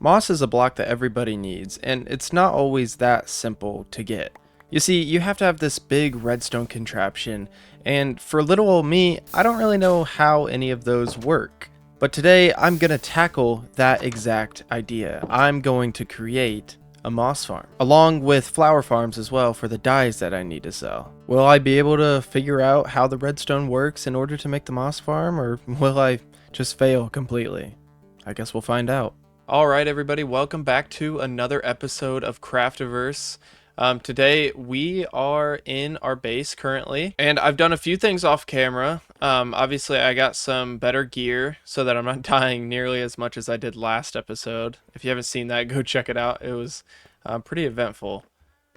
Moss is a block that everybody needs, and it's not always that simple to get. You see, you have to have this big redstone contraption, and for little old me, I don't really know how any of those work. But today, I'm going to tackle that exact idea. I'm going to create a moss farm, along with flower farms as well for the dyes that I need to sell. Will I be able to figure out how the redstone works in order to make the moss farm, or will I just fail completely? I guess we'll find out. All right, everybody, welcome back to another episode of Craftiverse. Today we are in our base currently, and I've done a few things off camera. Obviously, I got some better gear so that I'm not dying nearly as much as I did last episode. If you haven't seen that, go check it out. It was pretty eventful.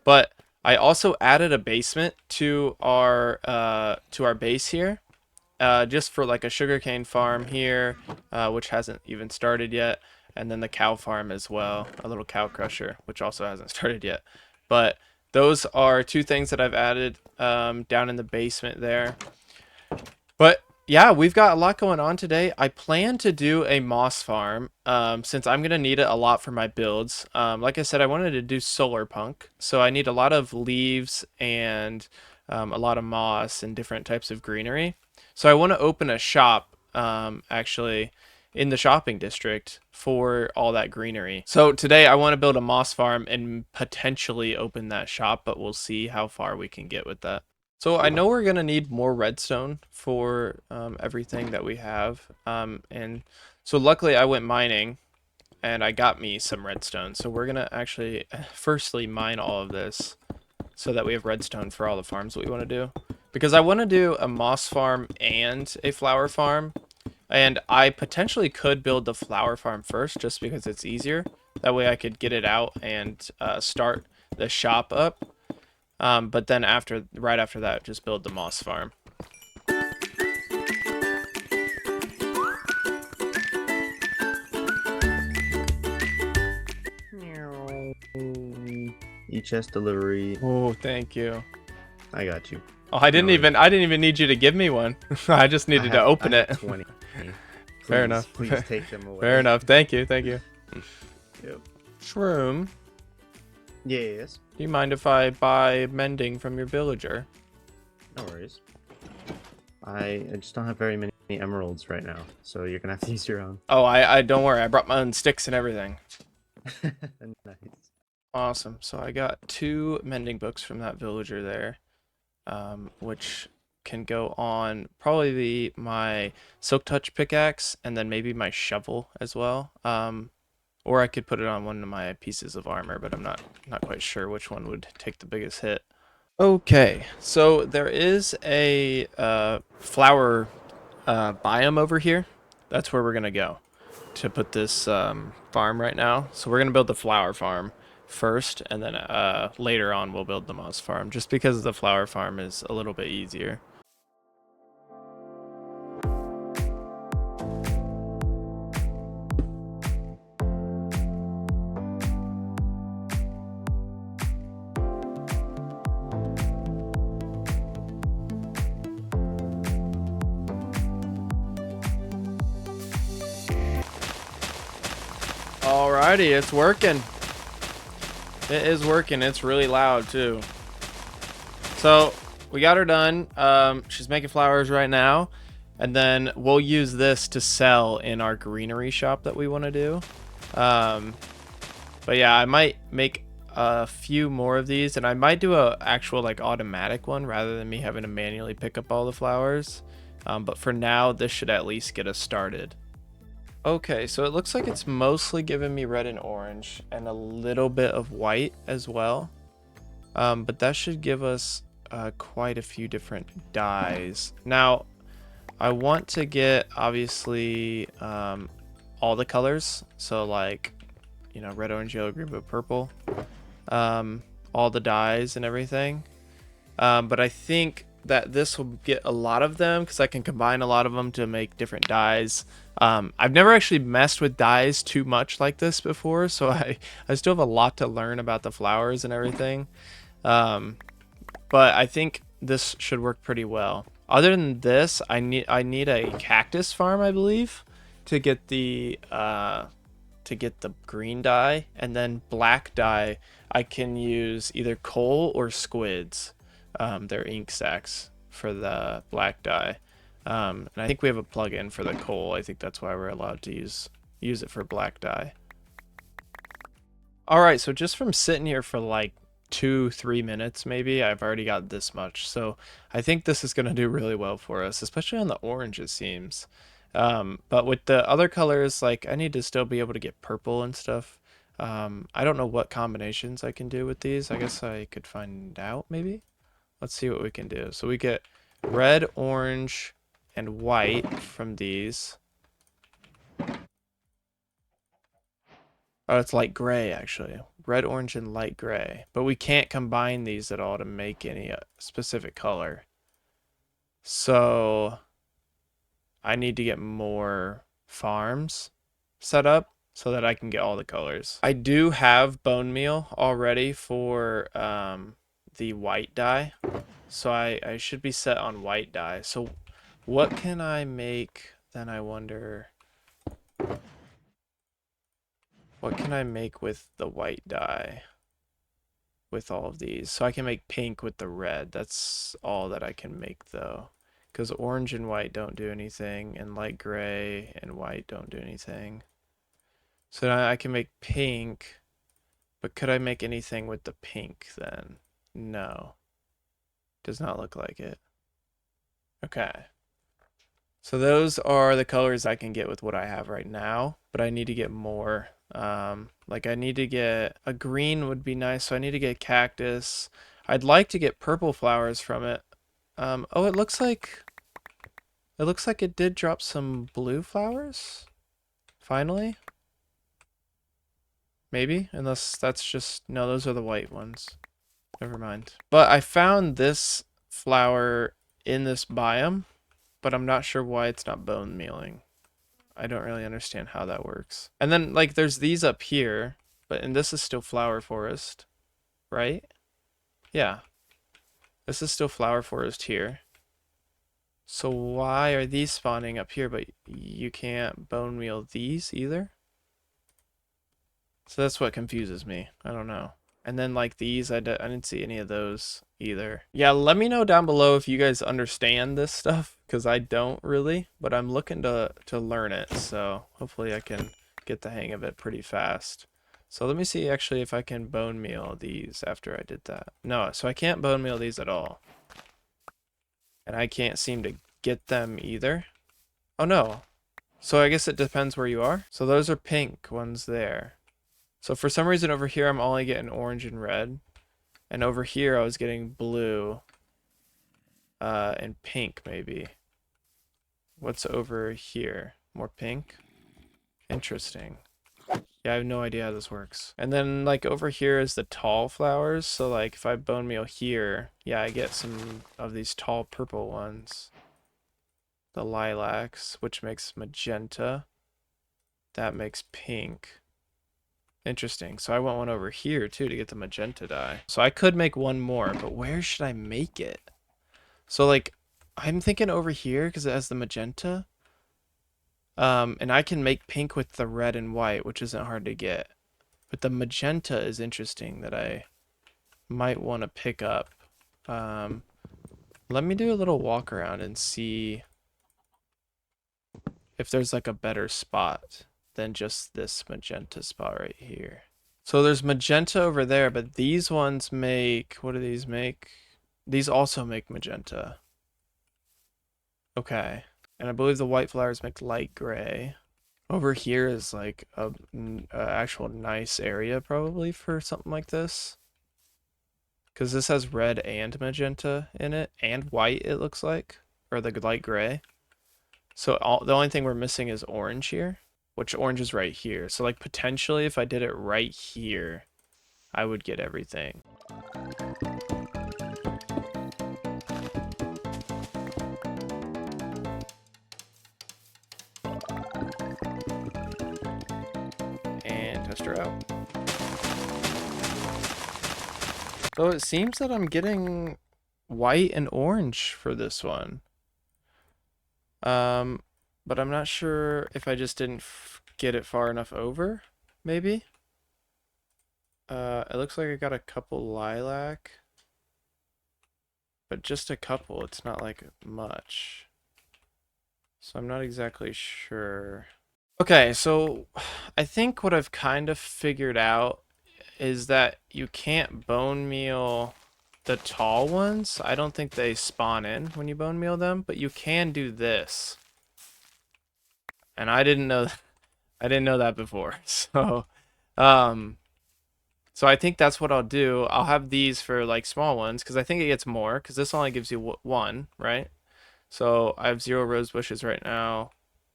But I also added a basement to our base here, just for like a sugarcane farm here, which hasn't even started yet. And then the cow farm as well, a little cow crusher, which also hasn't started yet. But those are two things that I've added down in the basement there. But yeah, we've got a lot going on today. I plan to do a moss farm since I'm going to need it a lot for my builds. Like I said, I wanted to do solar punk. So I need a lot of leaves and a lot of moss and different types of greenery. So I want to open a shop actually in the shopping district for all that greenery. So today I want to build a moss farm and potentially open that shop, but we'll see how far we can get with that. So I know we're going to need more redstone for everything that we have. And so luckily I went mining and I got me some redstone. So we're going to actually firstly mine all of this so that we have redstone for all the farms that we want to do. Because I want to do a moss farm and a flower farm. And I potentially could build the flower farm first just because it's easier. That way I could get it out and start the shop up. But then right after that, just build the moss farm. E-chest delivery. Oh, thank you. I got you. Oh, I didn't even need you to give me one. I just needed to open it. 20. Fair enough. Please take them away. Fair enough. Thank you. Thank you. Yep. Shroom, Yes. do you mind if I buy mending from your villager? No worries. I just don't have very many emeralds right now, so you're gonna have to use your own. Oh, I don't worry. I brought my own sticks and everything. Nice. Awesome. So I got 2 mending books from that villager there, which can go on probably my silk touch pickaxe and then maybe my shovel as well. Or I could put it on one of my pieces of armor, but I'm not quite sure which one would take the biggest hit. Okay, so there is a flower biome over here. That's where we're gonna go to put this farm right now. So we're gonna build the flower farm first, and then later on we'll build the moss farm, just because the flower farm is a little bit easier. Alrighty, it's working. It is working. It's really loud too. So we got her done. She's making flowers right now, and then we'll use this to sell in our greenery shop that we want to do. But yeah, I might make a few more of these, and I might do a actual like automatic one rather than me having to manually pick up all the flowers. But for now, this should at least get us started. Okay, so it looks like it's mostly giving me red and orange and a little bit of white as well. But that should give us quite a few different dyes. Now, I want to get, obviously, all the colors. So, like, you know, red, orange, yellow, green, blue, purple. All the dyes and everything. But I think that this will get a lot of them because I can combine a lot of them to make different dyes. I've never actually messed with dyes too much like this before, so I still have a lot to learn about the flowers and everything. But I think this should work pretty well. Other than this, I need a cactus farm, I believe, to get the to get the green dye, and then black dye I can use either coal or squids. They're ink sacs for the black dye. And I think we have a plug-in for the coal. I think that's why we're allowed to use it for black dye. All right, so just from sitting here for like 2-3 minutes maybe, I've already got this much. So I think this is going to do really well for us, especially on the orange, it seems. But with the other colors, like I need to still be able to get purple and stuff. I don't know what combinations I can do with these. I guess I could find out maybe. Let's see what we can do. So we get red, orange, and white from these. Oh, it's light gray actually. Red, orange, and light gray. But we can't combine these at all to make any specific color. So I need to get more farms set up so that I can get all the colors. I do have bone meal already for the white dye. So I should be set on white dye. So what can I make then, I wonder? What can I make with the white dye? With all of these. So I can make pink with the red. That's all that I can make though. Because orange and white don't do anything, and light gray and white don't do anything. So now I can make pink, but could I make anything with the pink then? No. Does not look like it. Okay. So those are the colors I can get with what I have right now, but I need to get more. Like I need to get a green would be nice, so I need to get cactus. I'd like to get purple flowers from it. Oh, it looks like it did drop some blue flowers. Finally. Maybe, unless that's just no, those are the white ones. Never mind. But I found this flower in this biome, but I'm not sure why it's not bone mealing. I don't really understand how that works. And then like there's these up here, and this is still flower forest, right? Yeah. This is still flower forest here. So why are these spawning up here, but you can't bone meal these either? So that's what confuses me. I don't know. And then like these, I didn't see any of those either. Yeah, let me know down below if you guys understand this stuff, because I don't really, but I'm looking to learn it. So hopefully I can get the hang of it pretty fast. So let me see actually if I can bone meal these after I did that. No, so I can't bone meal these at all. And I can't seem to get them either. Oh no. So I guess it depends where you are. So those are pink ones there. So for some reason over here I'm only getting orange and red. And over here I was getting blue. And pink maybe. What's over here? More pink? Interesting. Yeah, I have no idea how this works. And then like over here is the tall flowers. So like if I bone meal here, yeah, I get some of these tall purple ones. The lilacs, which makes magenta. That makes pink. Interesting. So I want one over here too to get the magenta dye. So I could make one more, but where should I make it? So like I'm thinking over here because it has the magenta. And I can make pink with the red and white, which isn't hard to get. But the magenta is interesting that I might want to pick up. Let me do a little walk around and see if there's like a better spot than just this magenta spot right here. So there's magenta over there, but these ones make, what do these make? These also make magenta. Okay. And I believe the white flowers make light gray. Over here is like a actual nice area probably for something like this. Because this has red and magenta in it, and white it looks like, or the light gray. So the only thing we're missing is orange here, which orange is right here. So like potentially if I did it right here, I would get everything. And test her out. So it seems that I'm getting white and orange for this one. But I'm not sure if I just didn't get it far enough over. maybe. It looks like I got a couple lilac, but just a couple. It's not like much. So I'm not exactly sure. Okay, so I think what I've kind of figured out is that you can't bone meal the tall ones. I don't think they spawn in when you bone meal them, but you can do this. And I didn't know I didn't know that before. Um so I think that's what I'll do. I'll have these for like small ones because I think it gets more because this only gives you one, right? So I have 0 rose bushes right now,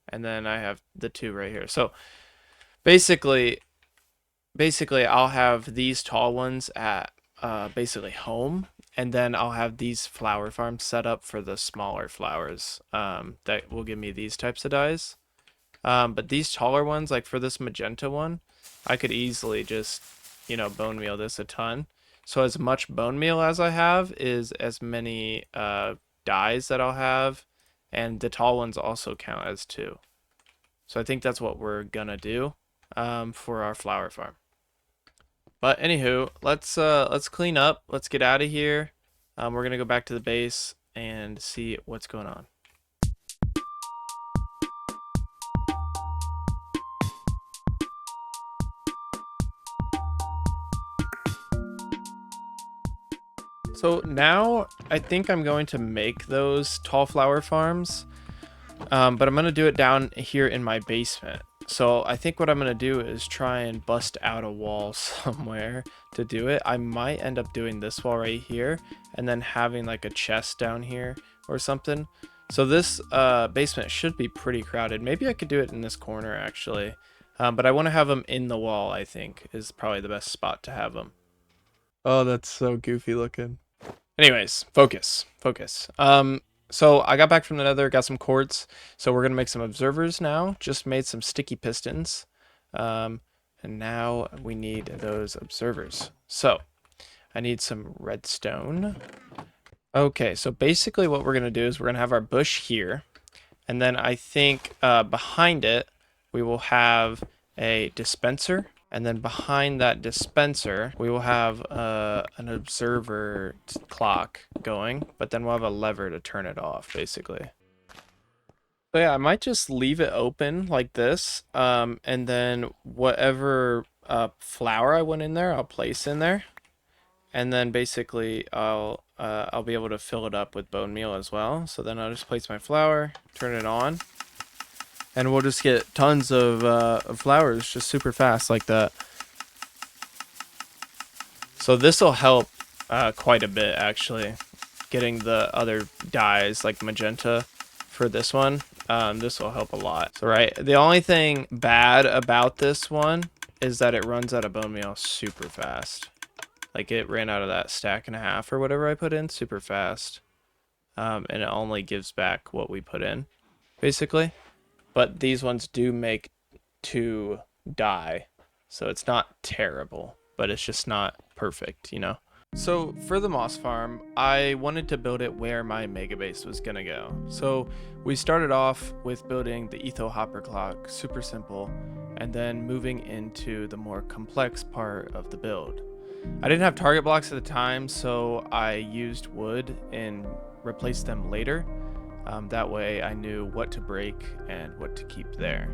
and then I have the 2 right here. So basically, I'll have these tall ones at basically home, and then I'll have these flower farms set up for the smaller flowers that will give me these types of dyes. But these taller ones, like for this magenta one, I could easily just, bone meal this a ton. So as much bone meal as I have is as many dyes that I'll have, and the tall ones also count as 2. So I think that's what we're gonna do for our flower farm. But anywho, let's clean up. Let's get out of here. We're gonna go back to the base and see what's going on. So now I think I'm going to make those tall flower farms, but I'm going to do it down here in my basement. So I think what I'm going to do is try and bust out a wall somewhere to do it. I might end up doing this wall right here and then having like a chest down here or something. So this basement should be pretty crowded. Maybe I could do it in this corner actually. But I want to have them in the wall, I think, is probably the best spot to have them. Oh, that's so goofy looking. Anyways, focus. So I got back from the nether, got some quartz. So we're gonna make some observers now. Just made some sticky pistons. And now we need those observers. So I need some redstone. Okay, so basically what we're gonna do is we're gonna have our bush here. And then I think behind it, we will have a dispenser. And then behind that dispenser, we will have an observer clock going, but then we'll have a lever to turn it off, basically. So yeah, I might just leave it open like this, and then whatever flower I want in there, I'll place in there, and then basically I'll be able to fill it up with bone meal as well. So then I'll just place my flower, turn it on, and we'll just get tons of flowers just super fast like that. So this will help quite a bit actually, getting the other dyes like magenta for this one. This will help a lot. So right, the only thing bad about this one is that it runs out of bone meal super fast. Like it ran out of that stack and a half or whatever I put in super fast. And it only gives back what we put in, basically. But these ones do make 2 die, so it's not terrible, but it's just not perfect, So for the moss farm, I wanted to build it where my mega base was gonna go. So we started off with building the etho hopper clock, super simple, and then moving into the more complex part of the build. I didn't have target blocks at the time, so I used wood and replaced them later. That way I knew what to break and what to keep there.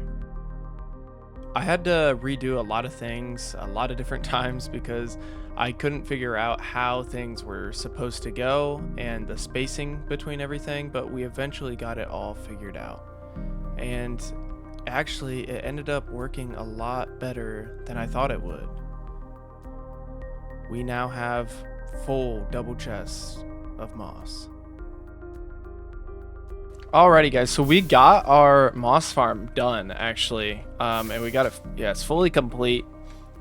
I had to redo a lot of things a lot of different times because I couldn't figure out how things were supposed to go and the spacing between everything, but we eventually got it all figured out. And actually, it ended up working a lot better than I thought it would. We now have full double chests of moss. Alrighty guys, so we got our moss farm done actually, and we got it, yeah, it's fully complete.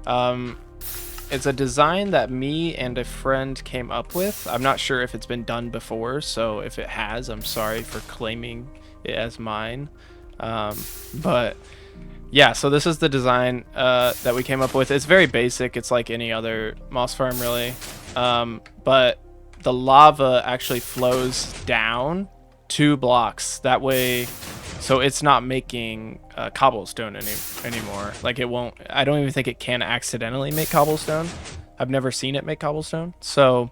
It's a design that me and a friend came up with. I'm not sure if it's been done before, so if it has, I'm sorry for claiming it as mine. But yeah, so this is the design that we came up with. It's very basic, it's like any other moss farm really, but the lava actually flows down 2 blocks. That way, So it's not making cobblestone anymore. Like it won't. I don't even think it can accidentally make cobblestone. I've never seen it make cobblestone. So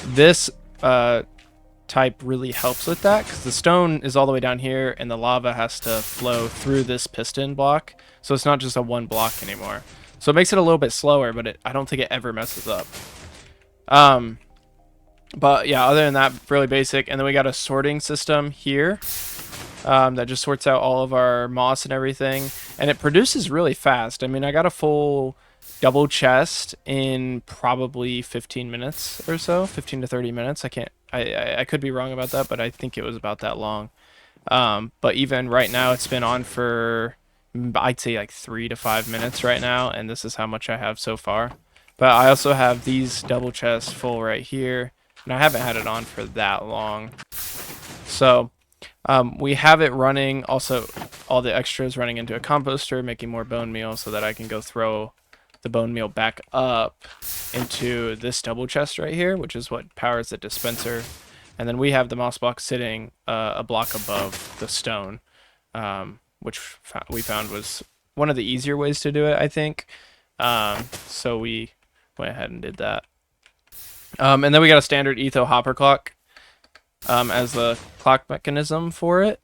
this type really helps with that, because the stone is all the way down here and the lava has to flow through this piston block. So it's not just a one block anymore. So it makes it a little bit slower, but I don't think it ever messes up. But yeah, other than that, really basic. And then we got a sorting system here that just sorts out all of our moss and everything. And it produces really fast. I mean, I got a full double chest in probably 15 minutes or so, 15 to 30 minutes. I could be wrong about that, but I think it was about that long. But even right now, it's been on for, I'd say, like 3 to 5 minutes right now, and this is how much I have so far. But I also have these double chests full right here, and I haven't had it on for that long. So we have it running, also all the extras running into a composter, making more bone meal so that I can go throw the bone meal back up into this double chest right here, which is what powers the dispenser. And then we have the moss block sitting a block above the stone, which we found was one of the easier ways to do it, I think. So we went ahead and did that. And then we got a standard etho hopper clock as the clock mechanism for it,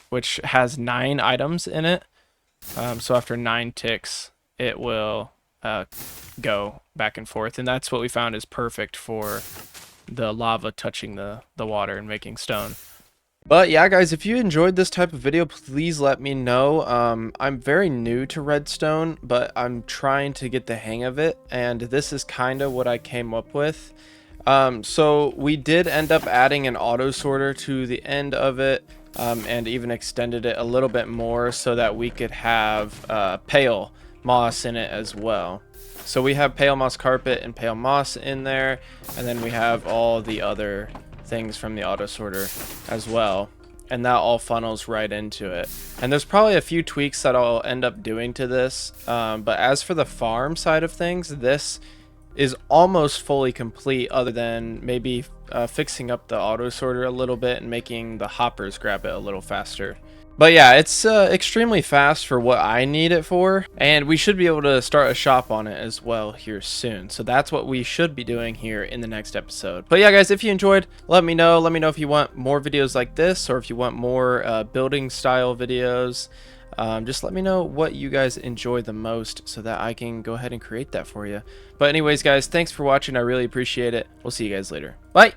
which has 9 items in it. So after 9 ticks, it will go back and forth, and that's what we found is perfect for the lava touching the water and making stone. But yeah, guys, if you enjoyed this type of video, please let me know. I'm very new to redstone, but I'm trying to get the hang of it, and this is kind of what I came up with. So we did end up adding an auto sorter to the end of it, and even extended it a little bit more so that we could have pale moss in it as well. So we have pale moss carpet and pale moss in there, and then we have all the other things from the auto sorter as well, and that all funnels right into it. And there's probably a few tweaks that I'll end up doing to this, but as for the farm side of things, this is almost fully complete, other than maybe fixing up the auto sorter a little bit and making the hoppers grab it a little faster. But yeah, it's extremely fast for what I need it for, and we should be able to start a shop on it as well here soon. So that's what we should be doing here in the next episode. But yeah, guys, if you enjoyed, let me know. Let me know if you want more videos like this, or if you want more building style videos. Just let me know what you guys enjoy the most so that I can go ahead and create that for you. But anyways, guys, thanks for watching. I really appreciate it. We'll see you guys later. Bye!